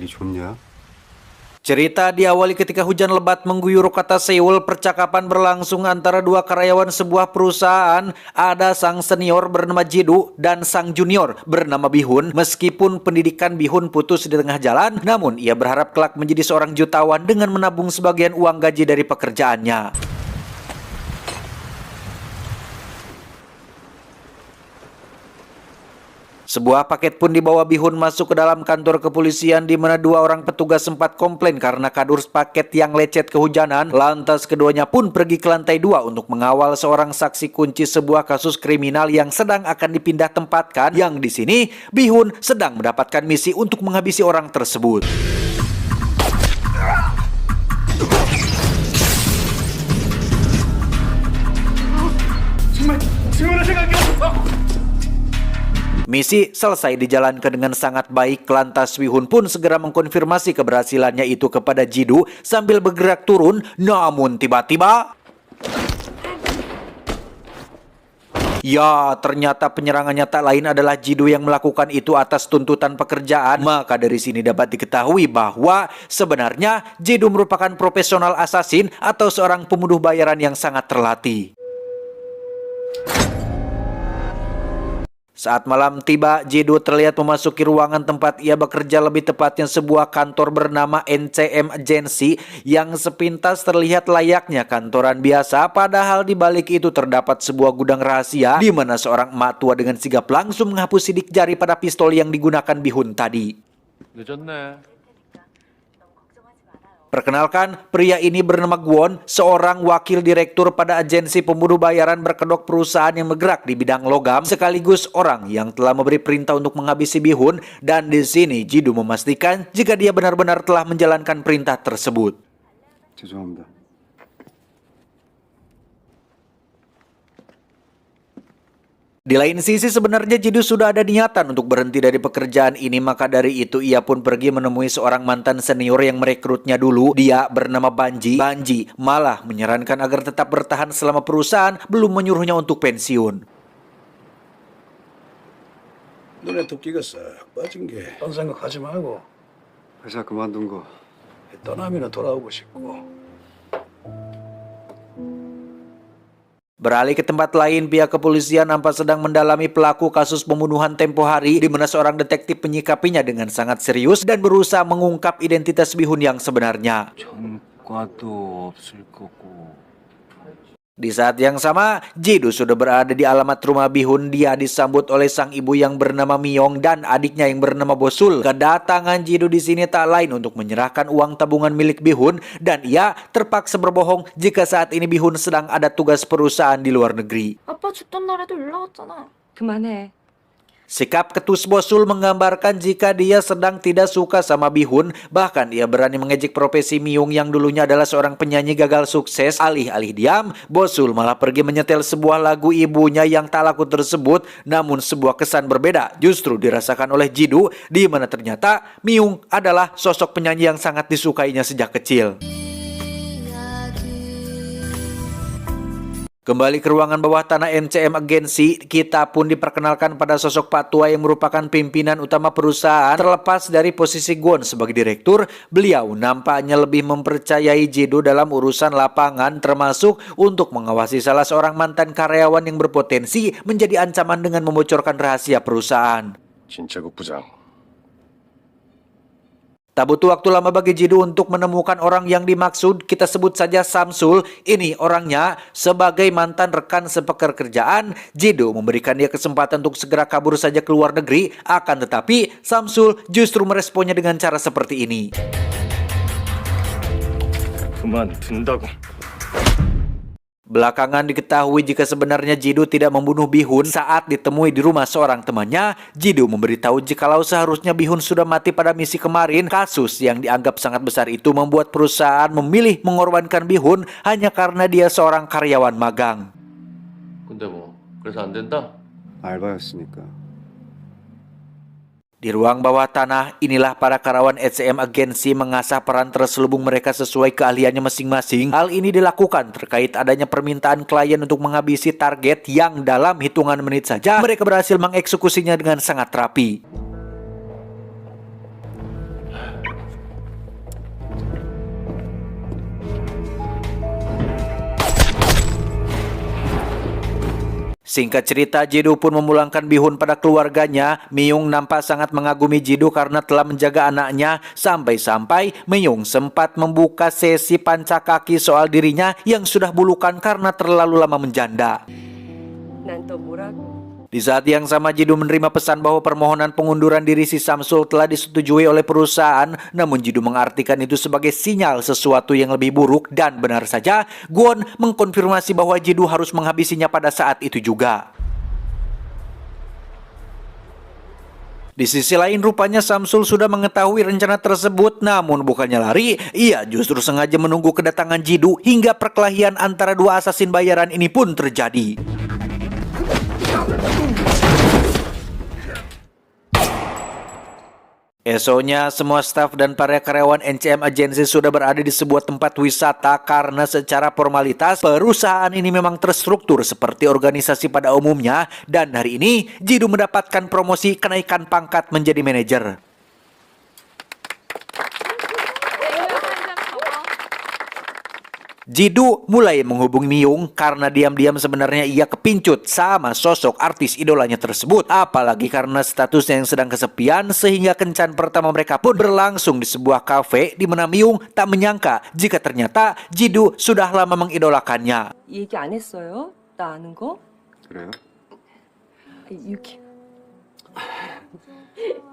일이 좋냐? Cerita diawali ketika hujan lebat mengguyur kota Seoul. Percakapan berlangsung antara dua karyawan sebuah perusahaan. Ada sang senior bernama Jidu dan sang junior bernama Bihun. Meskipun pendidikan Bihun putus di tengah jalan, namun ia berharap kelak menjadi seorang jutawan dengan menabung sebagian uang gaji dari pekerjaannya. Sebuah paket pun dibawa Bihun masuk ke dalam kantor kepolisian, di mana dua orang petugas sempat komplain karena kardus paket yang lecet kehujanan. Lantas keduanya pun pergi ke lantai 2 untuk mengawal seorang saksi kunci sebuah kasus kriminal yang sedang akan dipindah tempatkan. Yang di sini Bihun sedang mendapatkan misi untuk menghabisi orang tersebut. Misi selesai dijalankan dengan sangat baik. Lantas Bihun pun segera mengkonfirmasi keberhasilannya itu kepada Jidu sambil bergerak turun. Namun tiba-tiba, ya, ternyata penyerangannya tak lain adalah Jidu yang melakukan itu atas tuntutan pekerjaan. Maka dari sini dapat diketahui bahwa sebenarnya Jidu merupakan profesional assassin atau seorang pembunuh bayaran yang sangat terlatih. Saat malam tiba, Jidu terlihat memasuki ruangan tempat ia bekerja, lebih tepatnya sebuah kantor bernama NCM Agency yang sepintas terlihat layaknya kantoran biasa. Padahal di balik itu terdapat sebuah gudang rahasia di mana seorang emak tua dengan sigap langsung menghapus sidik jari pada pistol yang digunakan Bihun tadi. 늦었네. Perkenalkan, pria ini bernama Gwon, seorang wakil direktur pada agensi pembunuh bayaran berkedok perusahaan yang bergerak di bidang logam, sekaligus orang yang telah memberi perintah untuk menghabisi Bihun. Dan di sini Jidu memastikan jika dia benar-benar telah menjalankan perintah tersebut. 죄송합니다. Di lain sisi sebenarnya Jidu sudah ada niatan untuk berhenti dari pekerjaan ini. Maka dari itu ia pun pergi menemui seorang mantan senior yang merekrutnya dulu. Dia bernama Banji. Banji malah menyarankan agar tetap bertahan selama perusahaan belum menyuruhnya untuk pensiun. 눈에 도끼가 싹 빠진 게 딴 생각하지 말고 회사 그만둔 거 떠나면 돌아오고 싶고. Beralih ke tempat lain, pihak kepolisian nampak sedang mendalami pelaku kasus pembunuhan tempo hari, di mana seorang detektif menyikapinya dengan sangat serius dan berusaha mengungkap identitas Bihun yang sebenarnya. 전과도 없을 거고. Di saat yang sama, Jidu sudah berada di alamat rumah Bihun. Dia disambut oleh sang ibu yang bernama Myong dan adiknya yang bernama Bosul. Kedatangan Jidu di sini tak lain untuk menyerahkan uang tabungan milik Bihun, dan ia terpaksa berbohong jika saat ini Bihun sedang ada tugas perusahaan di luar negeri. 아빠 죽던 날에도 연락 왔잖아. 그만해. Sikap ketus Bosul menggambarkan jika dia sedang tidak suka sama Bihun. Bahkan ia berani mengejek profesi Myung yang dulunya adalah seorang penyanyi gagal sukses. Alih-alih diam, Bosul malah pergi menyetel sebuah lagu ibunya yang tak laku tersebut. Namun sebuah kesan berbeda justru dirasakan oleh Jidu, di mana ternyata Myung adalah sosok penyanyi yang sangat disukainya sejak kecil. Kembali ke ruangan bawah tanah NCM Agency, kita pun diperkenalkan pada sosok Pak Tua yang merupakan pimpinan utama perusahaan. Terlepas dari posisi Gwon sebagai direktur, beliau nampaknya lebih mempercayai Jidu dalam urusan lapangan, termasuk untuk mengawasi salah seorang mantan karyawan yang berpotensi menjadi ancaman dengan membocorkan rahasia perusahaan. 진짜국 부장. Tak butuh waktu lama bagi Jidu untuk menemukan orang yang dimaksud. Kita sebut saja Samsul. Ini orangnya. Sebagai mantan rekan sepekerjaan, Jidu memberikan dia kesempatan untuk segera kabur saja ke luar negeri. Akan tetapi Samsul justru meresponnya dengan cara seperti ini. 그만둔다고. Belakangan diketahui jika sebenarnya Jidu tidak membunuh Bihun. Saat ditemui di rumah seorang temannya, Jidu memberitahu jikalau seharusnya Bihun sudah mati pada misi kemarin. Kasus yang dianggap sangat besar itu membuat perusahaan memilih mengorbankan Bihun hanya karena dia seorang karyawan magang. 근데 뭐 그래서 안 된다? 알바였으니까. Di ruang bawah tanah, inilah para karyawan NCM Agency mengasah peran terselubung mereka sesuai keahliannya masing-masing. Hal ini dilakukan terkait adanya permintaan klien untuk menghabisi target yang dalam hitungan menit saja mereka berhasil mengeksekusinya dengan sangat rapi. Singkat cerita, Jidu pun memulangkan Bihun pada keluarganya. Myung nampak sangat mengagumi Jidu karena telah menjaga anaknya. Sampai-sampai Myung sempat membuka sesi pancakaki soal dirinya yang sudah bulukan karena terlalu lama menjanda. 난 또 뭐라고? Di saat yang sama, Jidu menerima pesan bahwa permohonan pengunduran diri si Samsul telah disetujui oleh perusahaan. Namun Jidu mengartikan itu sebagai sinyal sesuatu yang lebih buruk, dan benar saja, Gwon mengkonfirmasi bahwa Jidu harus menghabisinya pada saat itu juga. Di sisi lain, rupanya Samsul sudah mengetahui rencana tersebut, namun bukannya lari, ia justru sengaja menunggu kedatangan Jidu hingga perkelahian antara dua asasin bayaran ini pun terjadi. Esoknya, semua staf dan para karyawan NCM Agency sudah berada di sebuah tempat wisata karena secara formalitas perusahaan ini memang terstruktur seperti organisasi pada umumnya, dan hari ini Jidu mendapatkan promosi kenaikan pangkat menjadi manajer. Jidu mulai menghubungi Myung karena diam-diam sebenarnya ia kepincut sama sosok artis idolanya tersebut. Apalagi karena statusnya yang sedang kesepian, sehingga kencan pertama mereka pun berlangsung di sebuah kafe di mana Myung tak menyangka jika ternyata Jidu sudah lama mengidolakannya. 얘기 안 했어요? 나 아는 거? 그래요? 유키.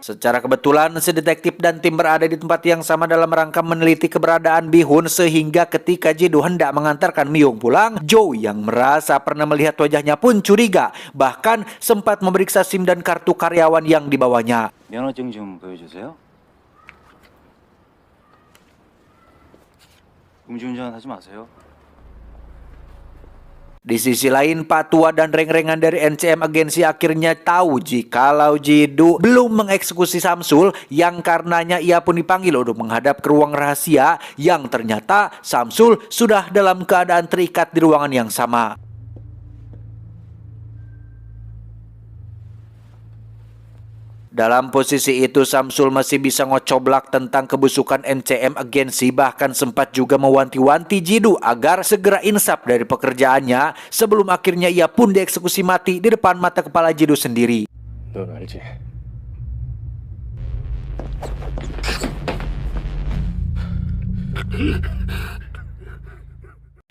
Secara kebetulan, si detektif dan tim berada di tempat yang sama dalam rangka meneliti keberadaan Bihun, sehingga ketika Jidu hendak mengantarkan Myung pulang, Jo yang merasa pernah melihat wajahnya pun curiga, bahkan sempat memeriksa SIM dan kartu karyawan yang dibawanya. 면허증 좀 보여주세요. 음주운전 하지 마세요. Di sisi lain, Pak Tua dan reng-rengan dari NCM Agency akhirnya tahu jikalau Jidu belum mengeksekusi Samsul, yang karenanya ia pun dipanggil untuk menghadap ke ruang rahasia, yang ternyata Samsul sudah dalam keadaan terikat di ruangan yang sama. Dalam posisi itu, Samsul masih bisa ngocoblak tentang kebusukan NCM Agency, bahkan sempat juga mewanti-wanti Jidu agar segera insaf dari pekerjaannya, sebelum akhirnya ia pun dieksekusi mati di depan mata kepala Jidu sendiri. 넌 알지?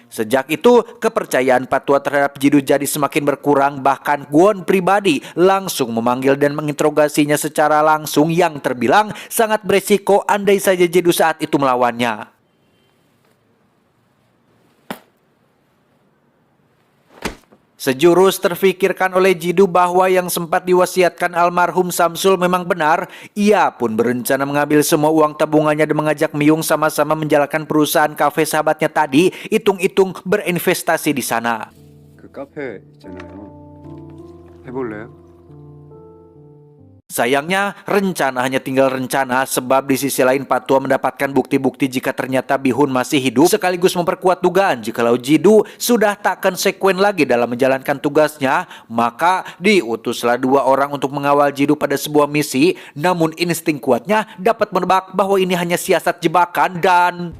Sejak itu, kepercayaan Pak Tua terhadap Jidu jadi semakin berkurang. Bahkan Gwon pribadi langsung memanggil dan menginterogasinya secara langsung, yang terbilang sangat beresiko andai saja Jidu saat itu melawannya. Sejurus terfikirkan oleh Jidu bahwa yang sempat diwasiatkan almarhum Samsul memang benar. Ia pun berencana mengambil semua uang tabungannya dan mengajak Myung sama-sama menjalankan perusahaan kafe sahabatnya tadi, hitung-hitung berinvestasi di sana. 그 카페 있잖아요. 해볼래요? Sayangnya, rencana hanya tinggal rencana, sebab di sisi lain Pak Tua mendapatkan bukti-bukti jika ternyata Bihun masih hidup, sekaligus memperkuat dugaan jikalau Jidu sudah tak konsekuen lagi dalam menjalankan tugasnya. Maka diutuslah 2 orang untuk mengawal Jidu pada sebuah misi, namun insting kuatnya dapat menebak bahwa ini hanya siasat jebakan dan...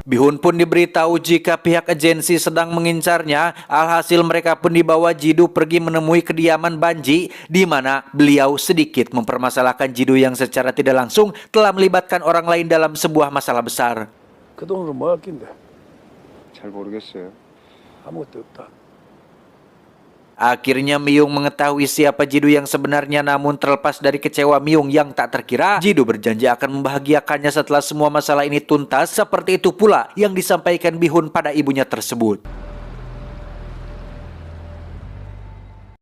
Bihun pun diberitahu jika pihak agensi sedang mengincarnya. Alhasil mereka pun dibawa Jidu pergi menemui kediaman Banji, di mana beliau sedikit mempermasalahkan Jidu yang secara tidak langsung telah melibatkan orang lain dalam sebuah masalah besar. 그 돈으로 뭐 할 낀데? 잘 모르겠어요. 아무것도 없다. Akhirnya Myung mengetahui siapa Jidu yang sebenarnya, namun terlepas dari kecewa Myung yang tak terkira, Jidu berjanji akan membahagiakannya setelah semua masalah ini tuntas. Seperti itu pula yang disampaikan Bihun pada ibunya tersebut.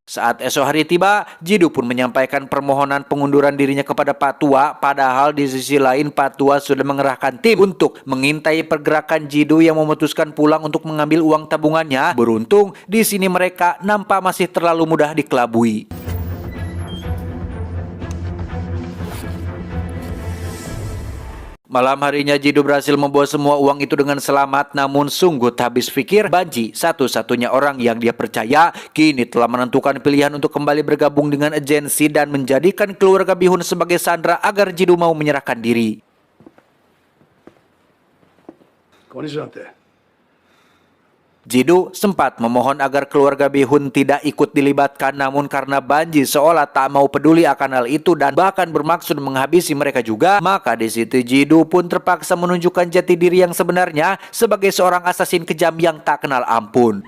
Saat esok hari tiba, Jidu pun menyampaikan permohonan pengunduran dirinya kepada Pak Tua. Padahal di sisi lain Pak Tua sudah mengerahkan tim untuk mengintai pergerakan Jidu yang memutuskan pulang untuk mengambil uang tabungannya. Beruntung di sini mereka nampak masih terlalu mudah dikelabui. Malam harinya Jidu berhasil membawa semua uang itu dengan selamat, namun sungguh tak habis pikir Banji, satu-satunya orang yang dia percaya, kini telah menentukan pilihan untuk kembali bergabung dengan agensi dan menjadikan keluarga Bihun sebagai sandera agar Jidu mau menyerahkan diri. こんにちはって。 Jidu sempat memohon agar keluarga Bihun tidak ikut dilibatkan, namun karena Banji seolah tak mau peduli akan hal itu dan bahkan bermaksud menghabisi mereka juga, maka di situ Jidu pun terpaksa menunjukkan jati diri yang sebenarnya sebagai seorang asasin kejam yang tak kenal ampun.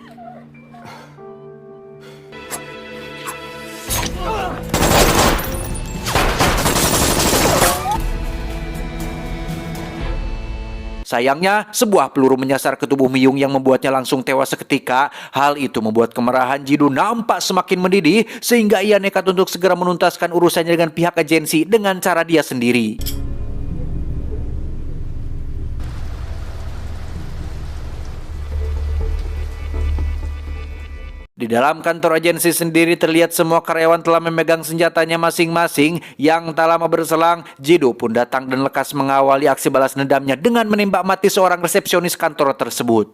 Sayangnya, sebuah peluru menyasar ke tubuh Miyung yang membuatnya langsung tewas seketika. Hal itu membuat kemarahan Jidu nampak semakin mendidih, sehingga ia nekat untuk segera menuntaskan urusannya dengan pihak agensi dengan cara dia sendiri. Di dalam kantor agensi sendiri terlihat semua karyawan telah memegang senjatanya masing-masing. Yang tak lama berselang, Jidu pun datang dan lekas mengawali aksi balas dendamnya dengan menembak mati seorang resepsionis kantor tersebut.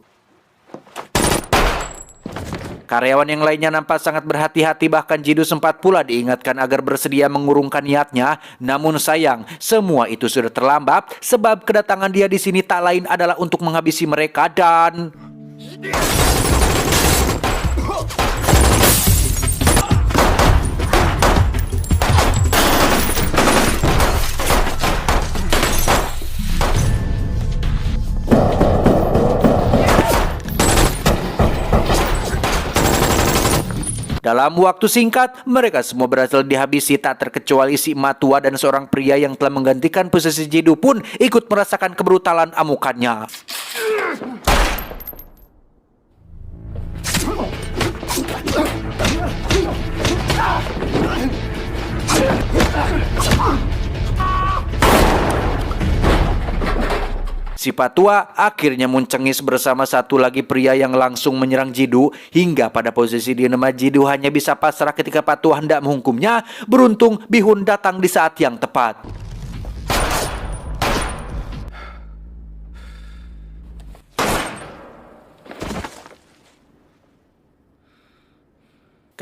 Karyawan yang lainnya nampak sangat berhati-hati, bahkan Jidu sempat pula diingatkan agar bersedia mengurungkan niatnya. Namun sayang, semua itu sudah terlambat sebab kedatangan dia di sini tak lain adalah untuk menghabisi mereka dan... Dalam waktu singkat, mereka semua berhasil dihabisi, tak terkecuali si emak tua dan seorang pria yang telah menggantikan posisi Jidu pun ikut merasakan kebrutalan amukannya. Si Patua akhirnya mencengis bersama satu lagi pria yang langsung menyerang Jidu, hingga pada posisi di nama Jidu hanya bisa pasrah ketika Patua hendak menghukumnya. Beruntung Bihun datang di saat yang tepat.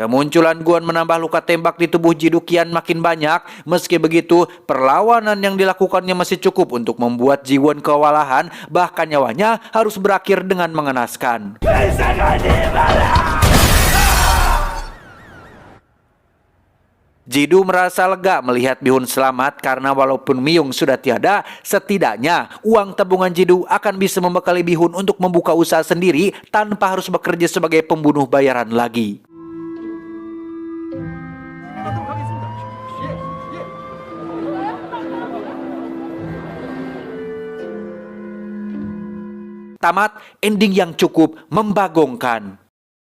Kemunculan Guan menambah luka tembak di tubuh Jidu kian makin banyak. Meski begitu, perlawanan yang dilakukannya masih cukup untuk membuat Jiwon kewalahan, bahkan nyawanya harus berakhir dengan mengenaskan. Jidu merasa lega melihat Bihun selamat karena walaupun Miyung sudah tiada, setidaknya uang tabungan Jidu akan bisa membekali Bihun untuk membuka usaha sendiri tanpa harus bekerja sebagai pembunuh bayaran lagi. Tamat ending yang cukup membagongkan.